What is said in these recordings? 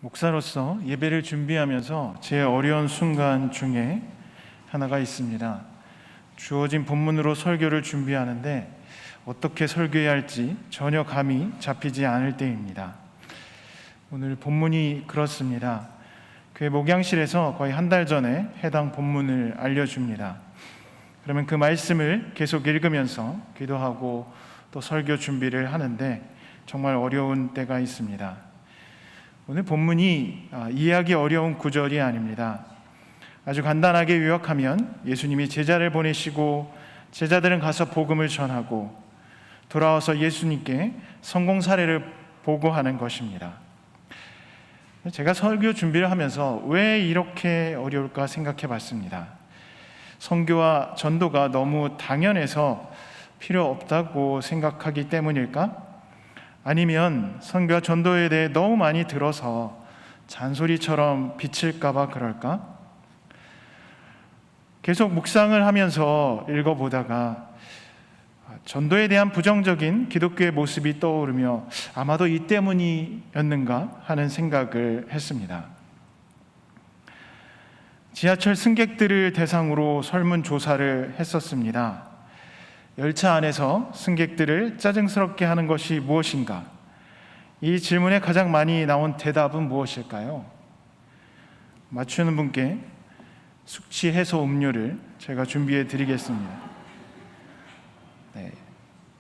목사로서 예배를 준비하면서 제일 어려운 순간 중에 하나가 있습니다. 주어진 본문으로 설교를 준비하는데 어떻게 설교해야 할지 전혀 감이 잡히지 않을 때입니다. 오늘 본문이 그렇습니다. 교회 목양실에서 거의 한 달 전에 해당 본문을 알려줍니다. 그러면 그 말씀을 계속 읽으면서 기도하고 또 설교 준비를 하는데 정말 어려운 때가 있습니다. 오늘 본문이 이해하기 어려운 구절이 아닙니다. 아주 간단하게 요약하면 예수님이 제자를 보내시고 제자들은 가서 복음을 전하고 돌아와서 예수님께 성공 사례를 보고하는 것입니다. 제가 설교 준비를 하면서 왜 이렇게 어려울까 생각해 봤습니다. 선교와 전도가 너무 당연해서 필요 없다고 생각하기 때문일까? 아니면 선교와 전도에 대해 너무 많이 들어서 잔소리처럼 비칠까 봐 그럴까? 계속 묵상을 하면서 읽어보다가 전도에 대한 부정적인 기독교의 모습이 떠오르며 아마도 이 때문이었는가 하는 생각을 했습니다. 지하철 승객들을 대상으로 설문조사를 했었습니다. 열차 안에서 승객들을 짜증스럽게 하는 것이 무엇인가? 이 질문에 가장 많이 나온 대답은 무엇일까요? 맞추는 분께 숙취 해소 음료를 제가 준비해 드리겠습니다.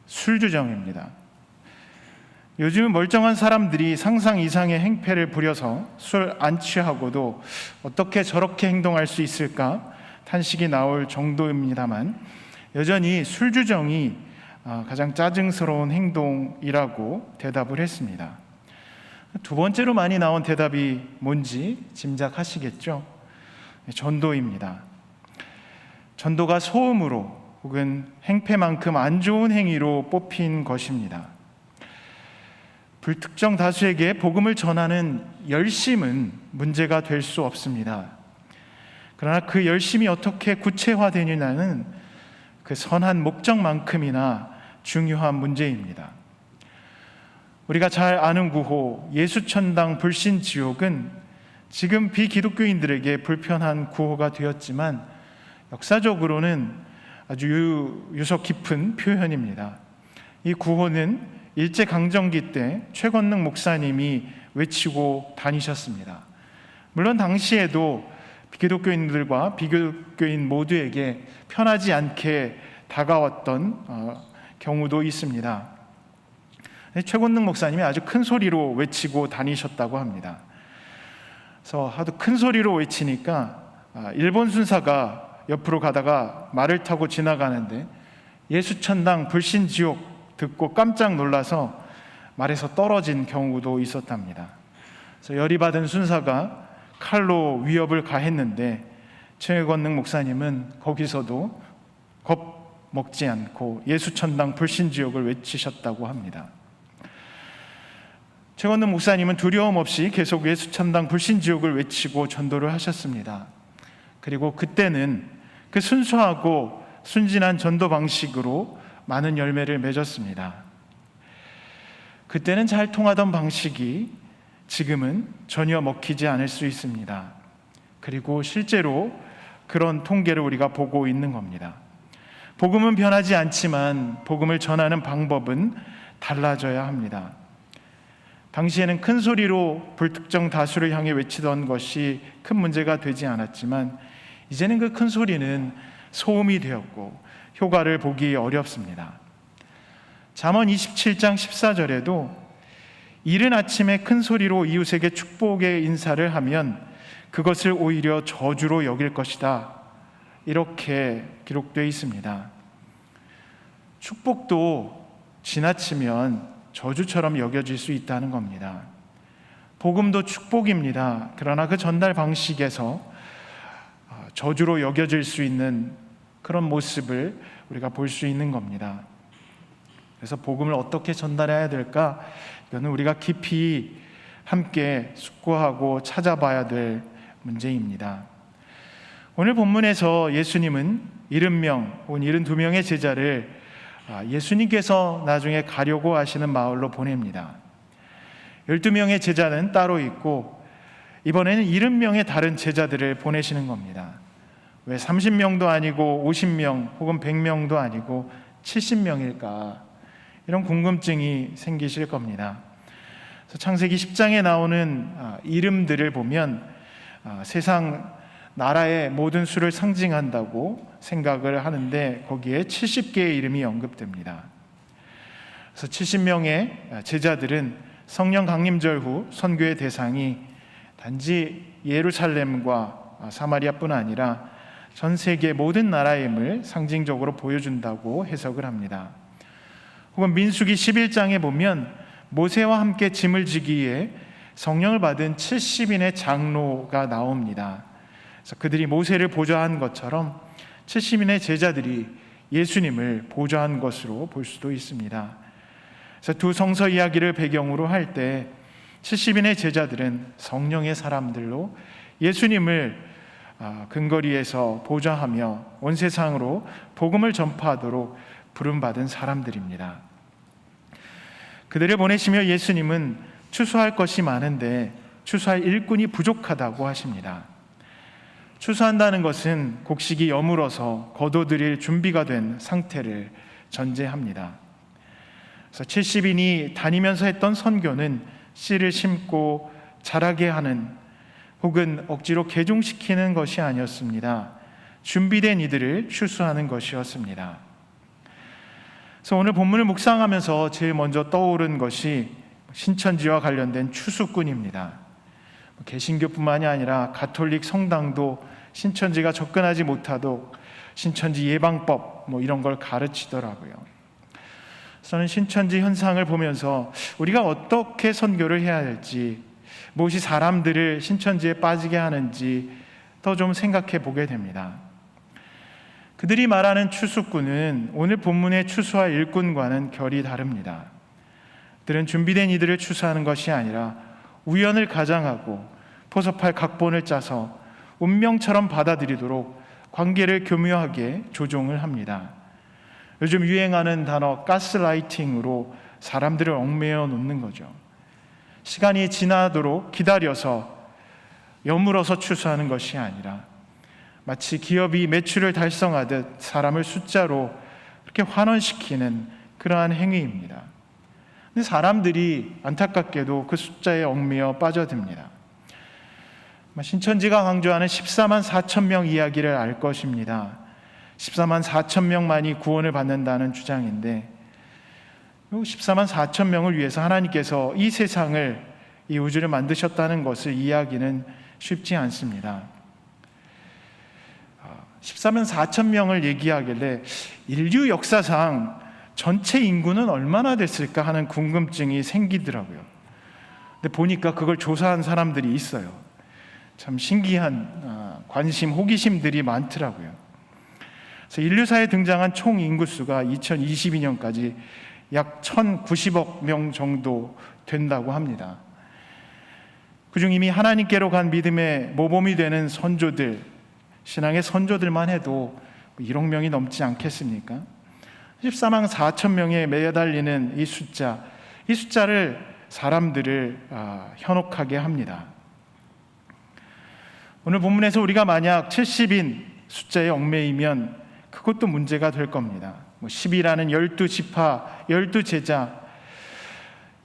술주정입니다. 요즘 멀쩡한 사람들이 상상 이상의 행패를 부려서 술 안 취하고도 어떻게 저렇게 행동할 수 있을까 탄식이 나올 정도입니다만 여전히 술주정이 가장 짜증스러운 행동이라고 대답을 했습니다. 두 번째로 많이 나온 대답이 뭔지 짐작하시겠죠? 전도입니다. 전도가 소음으로 혹은 행패만큼 안 좋은 행위로 뽑힌 것입니다. 불특정 다수에게 복음을 전하는 열심은 문제가 될 수 없습니다. 그러나 그 열심이 어떻게 구체화되느냐는 그 선한 목적만큼이나 중요한 문제입니다. 우리가 잘 아는 구호 예수천당 불신지옥은 지금 비기독교인들에게 불편한 구호가 되었지만 역사적으로는 아주 유서 깊은 표현입니다. 이 구호는 일제강점기 때 최건능 목사님이 외치고 다니셨습니다. 물론 당시에도 비기독교인들과 비기독교인 모두에게 편하지 않게 다가왔던 경우도 있습니다. 최건능 목사님이 아주 큰 소리로 외치고 다니셨다고 합니다. 그래서 하도 큰 소리로 외치니까 일본 순사가 옆으로 가다가 말을 타고 지나가는데 예수천당 불신지옥 듣고 깜짝 놀라서 말에서 떨어진 경우도 있었답니다. 그래서 열이 받은 순사가 칼로 위협을 가했는데 최건능 목사님은 거기서도 겁먹지 않고 예수천당 불신지옥을 외치셨다고 합니다. 최건능 목사님은 두려움 없이 계속 예수천당 불신지옥을 외치고 전도를 하셨습니다. 그리고 그때는 그 순수하고 순진한 전도 방식으로 많은 열매를 맺었습니다. 그때는 잘 통하던 방식이 지금은 전혀 먹히지 않을 수 있습니다. 그리고 실제로 그런 통계를 우리가 보고 있는 겁니다. 복음은 변하지 않지만 복음을 전하는 방법은 달라져야 합니다. 당시에는 큰 소리로 불특정 다수를 향해 외치던 것이 큰 문제가 되지 않았지만 이제는 그 큰 소리는 소음이 되었고 효과를 보기 어렵습니다. 잠언 27장 14절에도 이른 아침에 큰 소리로 이웃에게 축복의 인사를 하면 그것을 오히려 저주로 여길 것이다. 이렇게 기록되어 있습니다. 축복도 지나치면 저주처럼 여겨질 수 있다는 겁니다. 복음도 축복입니다. 그러나 그 전달 방식에서 저주로 여겨질 수 있는 그런 모습을 우리가 볼 수 있는 겁니다. 그래서 복음을 어떻게 전달해야 될까? 이거는 우리가 깊이 함께 숙고하고 찾아봐야 될 문제입니다. 오늘 본문에서 예수님은 70명 혹은 72명의 제자를 예수님께서 나중에 가려고 하시는 마을로 보냅니다. 12명의 제자는 따로 있고 이번에는 70명의 다른 제자들을 보내시는 겁니다. 왜 30명도 아니고 50명 혹은 100명도 아니고 70명일까? 이런 궁금증이 생기실 겁니다. 그래서 창세기 10장에 나오는 이름들을 보면 세상 나라의 모든 수를 상징한다고 생각을 하는데 거기에 70개의 이름이 언급됩니다. 그래서 70명의 제자들은 성령 강림절 후 선교의 대상이 단지 예루살렘과 사마리아뿐 아니라 전 세계 모든 나라임을 상징적으로 보여준다고 해석을 합니다. 혹은 민수기 11장에 보면 모세와 함께 짐을 지기 위해 성령을 받은 70인의 장로가 나옵니다. 그래서 그들이 모세를 보좌한 것처럼 70인의 제자들이 예수님을 보좌한 것으로 볼 수도 있습니다. 그래서 두 성서 이야기를 배경으로 할 때 70인의 제자들은 성령의 사람들로 예수님을 근거리에서 보좌하며 온 세상으로 복음을 전파하도록 부름받은 사람들입니다. 그들을 보내시며 예수님은 추수할 것이 많은데 추수할 일꾼이 부족하다고 하십니다. 추수한다는 것은 곡식이 여물어서 거둬들일 준비가 된 상태를 전제합니다. 그래서 70인이 다니면서 했던 선교는 씨를 심고 자라게 하는 혹은 억지로 개종시키는 것이 아니었습니다. 준비된 이들을 추수하는 것이었습니다. 그래서 오늘 본문을 묵상하면서 제일 먼저 떠오른 것이 신천지와 관련된 추수꾼입니다. 개신교뿐만이 아니라 가톨릭 성당도 신천지가 접근하지 못하도록 신천지 예방법 이런 걸 가르치더라고요. 저는 신천지 현상을 보면서 우리가 어떻게 선교를 해야 할지, 무엇이 사람들을 신천지에 빠지게 하는지 더 좀 생각해 보게 됩니다. 그들이 말하는 추수꾼은 오늘 본문의 추수할 일꾼과는 결이 다릅니다. 그들은 준비된 이들을 추수하는 것이 아니라 우연을 가장하고 포섭할 각본을 짜서 운명처럼 받아들이도록 관계를 교묘하게 조종을 합니다. 요즘 유행하는 단어 가스라이팅으로 사람들을 얽매여 놓는 거죠. 시간이 지나도록 기다려서 여물어서 추수하는 것이 아니라 마치 기업이 매출을 달성하듯 사람을 숫자로 그렇게 환원시키는 그러한 행위입니다. 근데 사람들이 안타깝게도 그 숫자에 얽매여 빠져듭니다. 신천지가 강조하는 14만 4천 명 이야기를 알 것입니다. 14만 4천 명만이 구원을 받는다는 주장인데 14만 4천 명을 위해서 하나님께서 이 세상을, 이 우주를 만드셨다는 것을 이해하기는 쉽지 않습니다. 14만 4천 명을 얘기하길래 인류 역사상 전체 인구는 얼마나 됐을까 하는 궁금증이 생기더라고요. 근데 보니까 그걸 조사한 사람들이 있어요. 참 신기한 관심, 호기심들이 많더라고요. 그래서 인류사에 등장한 총 인구수가 2022년까지 약 1,090억 명 정도 된다고 합니다. 그중 이미 하나님께로 간 믿음의 모범이 되는 선조들, 신앙의 선조들만 해도 1억 명이 넘지 않겠습니까? 14만 4천 명에 매달리는 이 숫자를 사람들을 현혹하게 합니다. 오늘 본문에서 우리가 만약 70인 숫자에 얽매이면 그것도 문제가 될 겁니다. 10이라는 12지파, 12제자,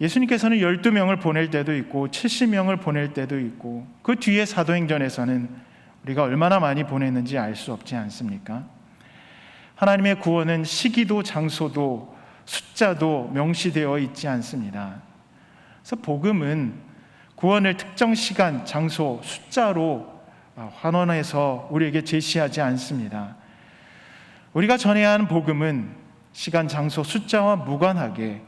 예수님께서는 12명을 보낼 때도 있고 70명을 보낼 때도 있고 그 뒤에 사도행전에서는 우리가 얼마나 많이 보냈는지 알 수 없지 않습니까? 하나님의 구원은 시기도 장소도 숫자도 명시되어 있지 않습니다. 그래서 복음은 구원을 특정 시간, 장소, 숫자로 환원해서 우리에게 제시하지 않습니다. 우리가 전해야 하는 복음은 시간, 장소, 숫자와 무관하게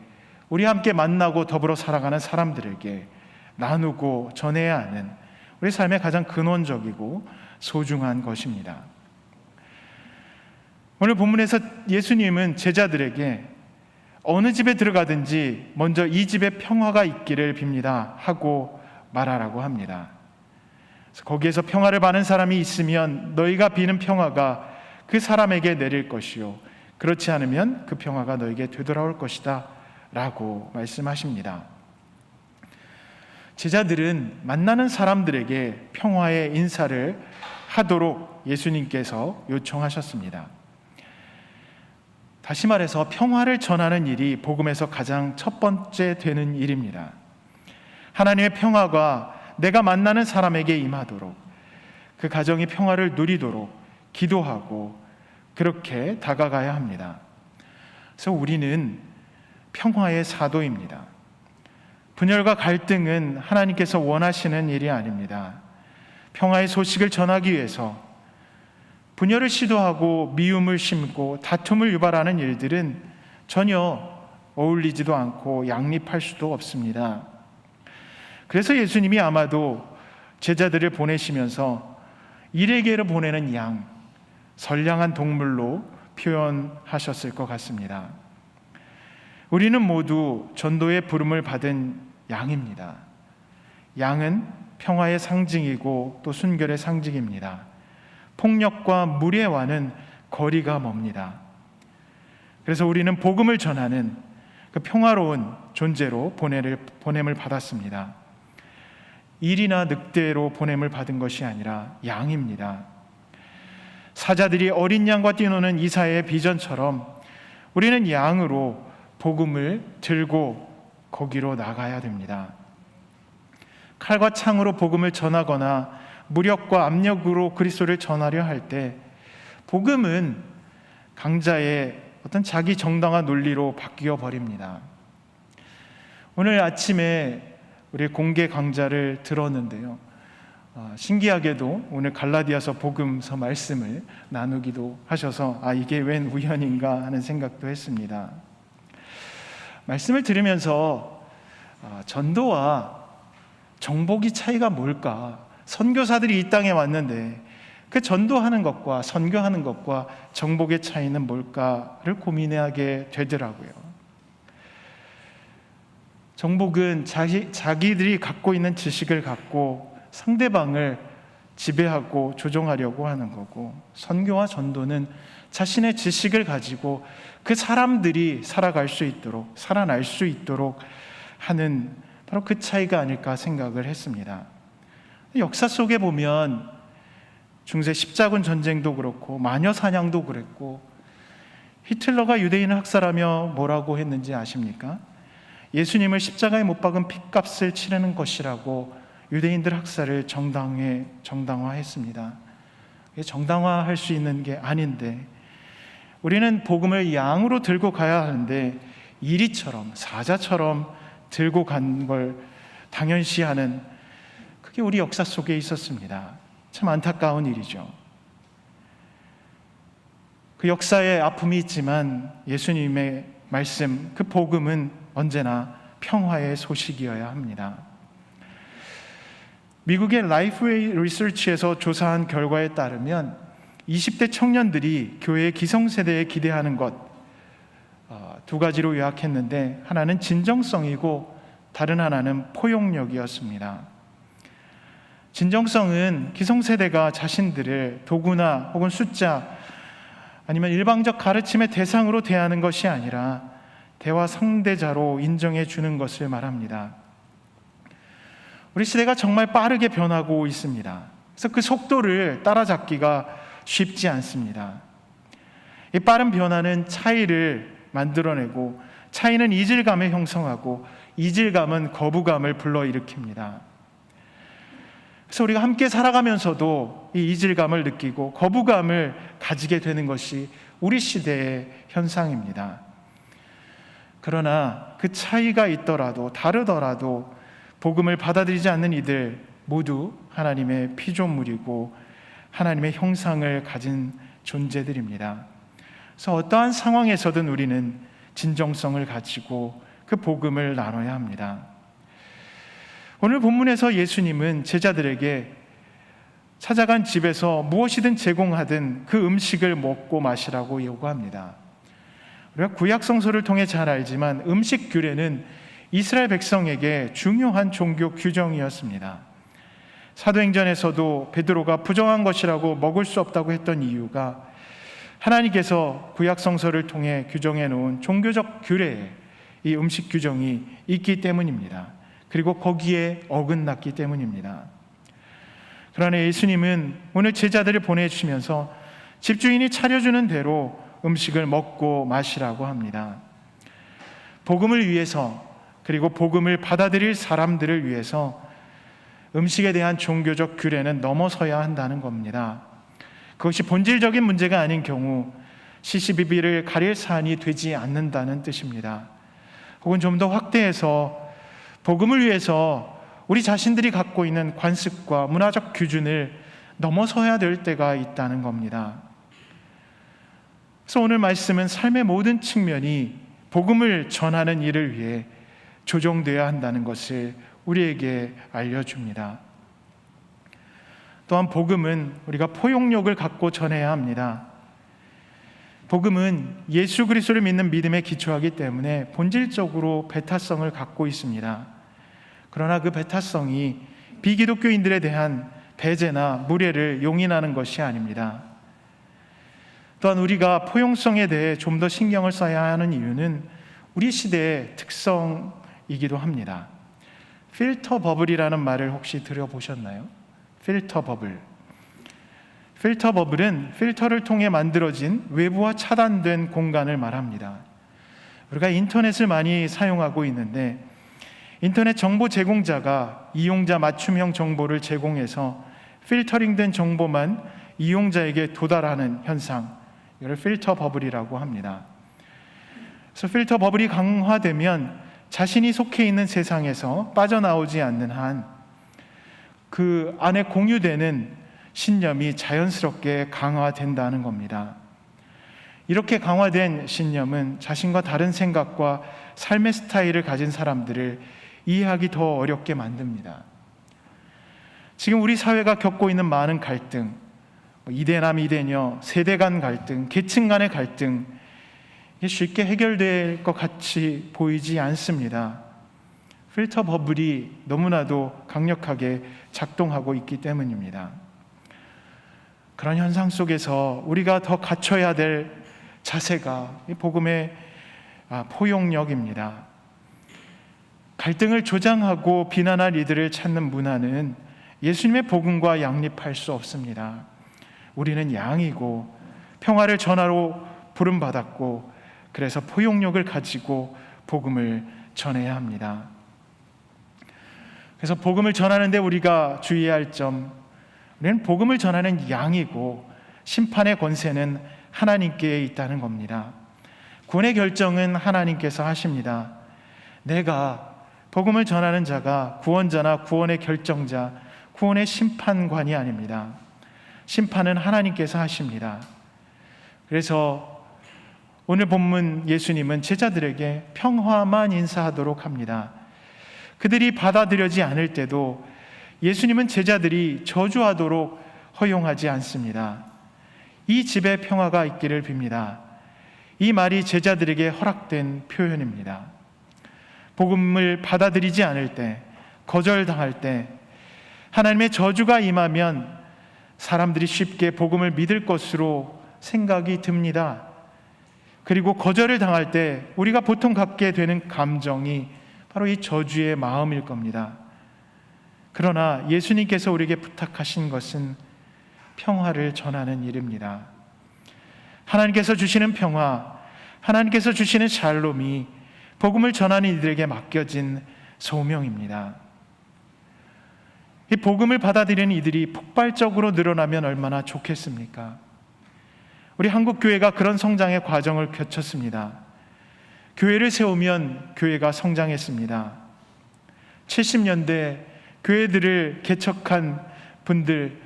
우리 함께 만나고 더불어 살아가는 사람들에게 나누고 전해야 하는 우리 삶의 가장 근원적이고 소중한 것입니다. 오늘 본문에서 예수님은 제자들에게 어느 집에 들어가든지 먼저 이 집에 평화가 있기를 빕니다 하고 말하라고 합니다. 거기에서 평화를 받는 사람이 있으면 너희가 비는 평화가 그 사람에게 내릴 것이요 그렇지 않으면 그 평화가 너에게 되돌아올 것이다 라고 말씀하십니다. 제자들은 만나는 사람들에게 평화의 인사를 하도록 예수님께서 요청하셨습니다. 다시 말해서 평화를 전하는 일이 복음에서 가장 첫 번째 되는 일입니다. 하나님의 평화가 내가 만나는 사람에게 임하도록, 그 가정이 평화를 누리도록 기도하고 그렇게 다가가야 합니다. 그래서 우리는 평화의 사도입니다. 분열과 갈등은 하나님께서 원하시는 일이 아닙니다. 평화의 소식을 전하기 위해서 분열을 시도하고 미움을 심고 다툼을 유발하는 일들은 전혀 어울리지도 않고 양립할 수도 없습니다. 그래서 예수님이 아마도 제자들을 보내시면서 일에게로 보내는 양, 선량한 동물로 표현하셨을 것 같습니다. 우리는 모두 전도의 부름을 받은 양입니다. 양은 평화의 상징이고 또 순결의 상징입니다. 폭력과 무례와는 거리가 멉니다. 그래서 우리는 복음을 전하는 그 평화로운 존재로 보냄을 받았습니다. 일이나 늑대로 보냄을 받은 것이 아니라 양입니다. 사자들이 어린 양과 뛰노는 이사야의 비전처럼 우리는 양으로 복음을 들고 거기로 나가야 됩니다. 칼과 창으로 복음을 전하거나 무력과 압력으로 그리스도를 전하려 할 때 복음은 강자의 어떤 자기 정당화 논리로 바뀌어 버립니다. 오늘 아침에 우리 공개 강좌를 들었는데요, 신기하게도 오늘 갈라디아서 복음서 말씀을 나누기도 하셔서 이게 웬 우연인가 하는 생각도 했습니다. 말씀을 들으면서 전도와 정복이 차이가 뭘까? 선교사들이 이 땅에 왔는데 그 전도하는 것과 선교하는 것과 정복의 차이는 뭘까를 고민하게 되더라고요. 정복은 자기들이 갖고 있는 지식을 갖고 상대방을 지배하고 조종하려고 하는 거고, 선교와 전도는 자신의 지식을 가지고 그 사람들이 살아갈 수 있도록, 살아날 수 있도록 하는 바로 그 차이가 아닐까 생각을 했습니다. 역사 속에 보면 중세 십자군 전쟁도 그렇고 마녀 사냥도 그랬고, 히틀러가 유대인을 학살하며 뭐라고 했는지 아십니까? 예수님을 십자가에 못 박은 핏값을 치르는 것이라고 유대인들 학살을 정당화했습니다. 정당화할 수 있는 게 아닌데, 우리는 복음을 양으로 들고 가야 하는데 이리처럼 사자처럼 들고 간 걸 당연시하는, 그게 우리 역사 속에 있었습니다. 참 안타까운 일이죠. 그 역사에 아픔이 있지만 예수님의 말씀, 그 복음은 언제나 평화의 소식이어야 합니다. 미국의 라이프웨이 리서치에서 조사한 결과에 따르면 20대 청년들이 교회의 기성세대에 기대하는 것, 두 가지로 요약했는데, 하나는 진정성이고 다른 하나는 포용력이었습니다. 진정성은 기성세대가 자신들을 도구나 혹은 숫자 아니면 일방적 가르침의 대상으로 대하는 것이 아니라 대화 상대자로 인정해 주는 것을 말합니다. 우리 시대가 정말 빠르게 변하고 있습니다. 그래서 그 속도를 따라잡기가 쉽지 않습니다. 이 빠른 변화는 차이를 만들어내고, 차이는 이질감을 형성하고, 이질감은 거부감을 불러일으킵니다. 그래서 우리가 함께 살아가면서도 이 이질감을 느끼고 거부감을 가지게 되는 것이 우리 시대의 현상입니다. 그러나 그 차이가 있더라도, 다르더라도 복음을 받아들이지 않는 이들 모두 하나님의 피조물이고 하나님의 형상을 가진 존재들입니다. 그래서 어떠한 상황에서든 우리는 진정성을 가지고 그 복음을 나눠야 합니다. 오늘 본문에서 예수님은 제자들에게 찾아간 집에서 무엇이든 제공하든 그 음식을 먹고 마시라고 요구합니다. 우리가 구약 성서를 통해 잘 알지만 음식 규례는 이스라엘 백성에게 중요한 종교 규정이었습니다. 사도행전에서도 베드로가 부정한 것이라고 먹을 수 없다고 했던 이유가 하나님께서 구약 성서를 통해 규정해 놓은 종교적 규례에 이 음식 규정이 있기 때문입니다. 그리고 거기에 어긋났기 때문입니다. 그러나 예수님은 오늘 제자들을 보내주시면서 집주인이 차려주는 대로 음식을 먹고 마시라고 합니다. 복음을 위해서, 그리고 복음을 받아들일 사람들을 위해서 음식에 대한 종교적 규례는 넘어서야 한다는 겁니다. 그것이 본질적인 문제가 아닌 경우 시시비비를 가릴 사안이 되지 않는다는 뜻입니다. 혹은 좀 더 확대해서 복음을 위해서 우리 자신들이 갖고 있는 관습과 문화적 기준을 넘어서야 될 때가 있다는 겁니다. 그래서 오늘 말씀은 삶의 모든 측면이 복음을 전하는 일을 위해 조정되어야 한다는 것을 우리에게 알려줍니다. 또한 복음은 우리가 포용력을 갖고 전해야 합니다. 복음은 예수 그리스도를 믿는 믿음에 기초하기 때문에 본질적으로 배타성을 갖고 있습니다. 그러나 그 배타성이 비기독교인들에 대한 배제나 무례를 용인하는 것이 아닙니다. 또한 우리가 포용성에 대해 좀 더 신경을 써야 하는 이유는 우리 시대의 특성이기도 합니다. 필터 버블이라는 말을 혹시 들어보셨나요? 필터 버블. 필터 버블은 필터를 통해 만들어진 외부와 차단된 공간을 말합니다. 우리가 인터넷을 많이 사용하고 있는데 인터넷 정보 제공자가 이용자 맞춤형 정보를 제공해서 필터링된 정보만 이용자에게 도달하는 현상, 이걸 필터 버블이라고 합니다. 그래서 필터 버블이 강화되면 자신이 속해 있는 세상에서 빠져나오지 않는 한 그 안에 공유되는 신념이 자연스럽게 강화된다는 겁니다. 이렇게 강화된 신념은 자신과 다른 생각과 삶의 스타일을 가진 사람들을 이해하기 더 어렵게 만듭니다. 지금 우리 사회가 겪고 있는 많은 갈등, 이대남 이대녀, 세대 간 갈등, 계층 간의 갈등, 이게 쉽게 해결될 것 같이 보이지 않습니다. 필터 버블이 너무나도 강력하게 작동하고 있기 때문입니다. 그런 현상 속에서 우리가 더 갖춰야 될 자세가 이 복음의 포용력입니다. 갈등을 조장하고 비난할 이들을 찾는 문화는 예수님의 복음과 양립할 수 없습니다. 우리는 양이고 평화를 전하러 부름받았고 그래서 포용력을 가지고 복음을 전해야 합니다. 그래서 복음을 전하는데 우리가 주의해야 할 점, 우리는 복음을 전하는 양이고 심판의 권세는 하나님께 있다는 겁니다. 구원의 결정은 하나님께서 하십니다. 내가 복음을 전하는 자가 구원자나 구원의 결정자, 구원의 심판관이 아닙니다. 심판은 하나님께서 하십니다. 그래서 오늘 본문 예수님은 제자들에게 평화만 인사하도록 합니다. 그들이 받아들여지 않을 때도 예수님은 제자들이 저주하도록 허용하지 않습니다. 이 집에 평화가 있기를 빕니다. 이 말이 제자들에게 허락된 표현입니다. 복음을 받아들이지 않을 때, 거절당할 때, 하나님의 저주가 임하면 사람들이 쉽게 복음을 믿을 것으로 생각이 듭니다. 그리고 거절을 당할 때 우리가 보통 갖게 되는 감정이 바로 이 저주의 마음일 겁니다. 그러나 예수님께서 우리에게 부탁하신 것은 평화를 전하는 일입니다. 하나님께서 주시는 평화, 하나님께서 주시는 샬롬이 복음을 전하는 이들에게 맡겨진 소명입니다. 이 복음을 받아들이는 이들이 폭발적으로 늘어나면 얼마나 좋겠습니까? 우리 한국교회가 그런 성장의 과정을 거쳤습니다. 교회를 세우면 교회가 성장했습니다. 70년대 교회들을 개척한 분들,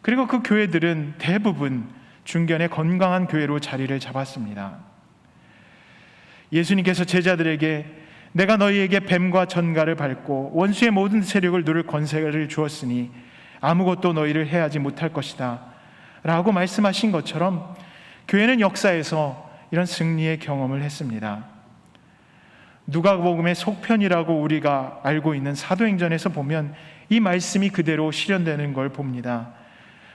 그리고 그 교회들은 대부분 중견의 건강한 교회로 자리를 잡았습니다. 예수님께서 제자들에게 내가 너희에게 뱀과 전갈을 밟고 원수의 모든 세력을 누를 권세를 주었으니 아무것도 너희를 해하지 못할 것이다 라고 말씀하신 것처럼 교회는 역사에서 이런 승리의 경험을 했습니다. 누가복음의 속편이라고 우리가 알고 있는 사도행전에서 보면 이 말씀이 그대로 실현되는 걸 봅니다.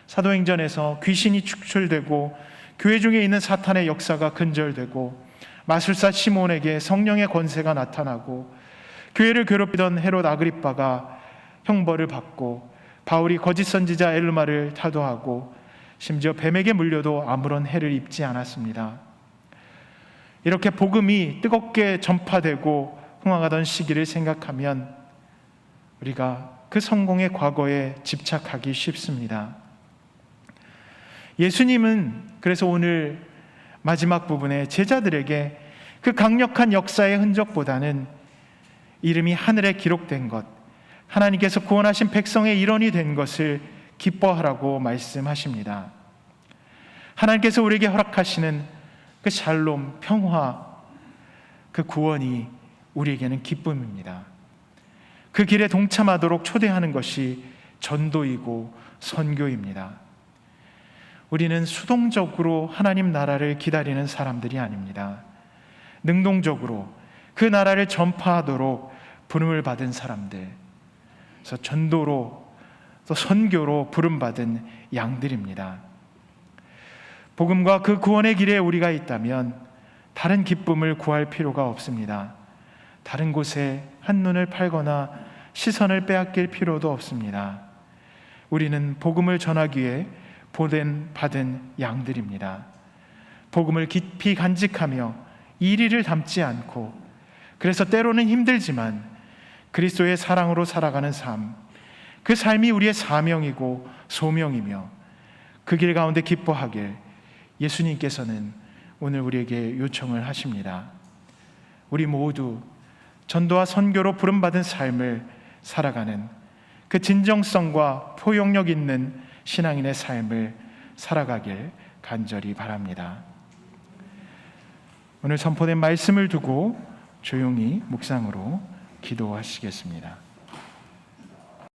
사도행전에서 귀신이 축출되고 교회 중에 있는 사탄의 역사가 근절되고 마술사 시몬에게 성령의 권세가 나타나고 교회를 괴롭히던 헤롯 아그리빠가 형벌을 받고, 바울이 거짓 선지자 엘르마를 타도하고 심지어 뱀에게 물려도 아무런 해를 입지 않았습니다. 이렇게 복음이 뜨겁게 전파되고 흥황하던 시기를 생각하면 우리가 그 성공의 과거에 집착하기 쉽습니다. 예수님은 그래서 오늘 마지막 부분에 제자들에게 그 강력한 역사의 흔적보다는 이름이 하늘에 기록된 것, 하나님께서 구원하신 백성의 일원이 된 것을 기뻐하라고 말씀하십니다. 하나님께서 우리에게 허락하시는 그 샬롬, 평화, 그 구원이 우리에게는 기쁨입니다. 그 길에 동참하도록 초대하는 것이 전도이고 선교입니다. 우리는 수동적으로 하나님 나라를 기다리는 사람들이 아닙니다. 능동적으로 그 나라를 전파하도록 부름을 받은 사람들, 그래서 전도로 또 선교로 부름받은 양들입니다. 복음과 그 구원의 길에 우리가 있다면 다른 기쁨을 구할 필요가 없습니다. 다른 곳에 한눈을 팔거나 시선을 빼앗길 필요도 없습니다. 우리는 복음을 전하기 위해 받은 양들입니다. 복음을 깊이 간직하며 이리를 담지 않고, 그래서 때로는 힘들지만 그리스도의 사랑으로 살아가는 삶, 그 삶이 우리의 사명이고 소명이며 그 길 가운데 기뻐하길 예수님께서는 오늘 우리에게 요청을 하십니다. 우리 모두 전도와 선교로 부름받은 삶을 살아가는 그 진정성과 포용력 있는 신앙인의 삶을 살아가길 간절히 바랍니다. 오늘 선포된 말씀을 두고 조용히 묵상으로 기도하시겠습니다.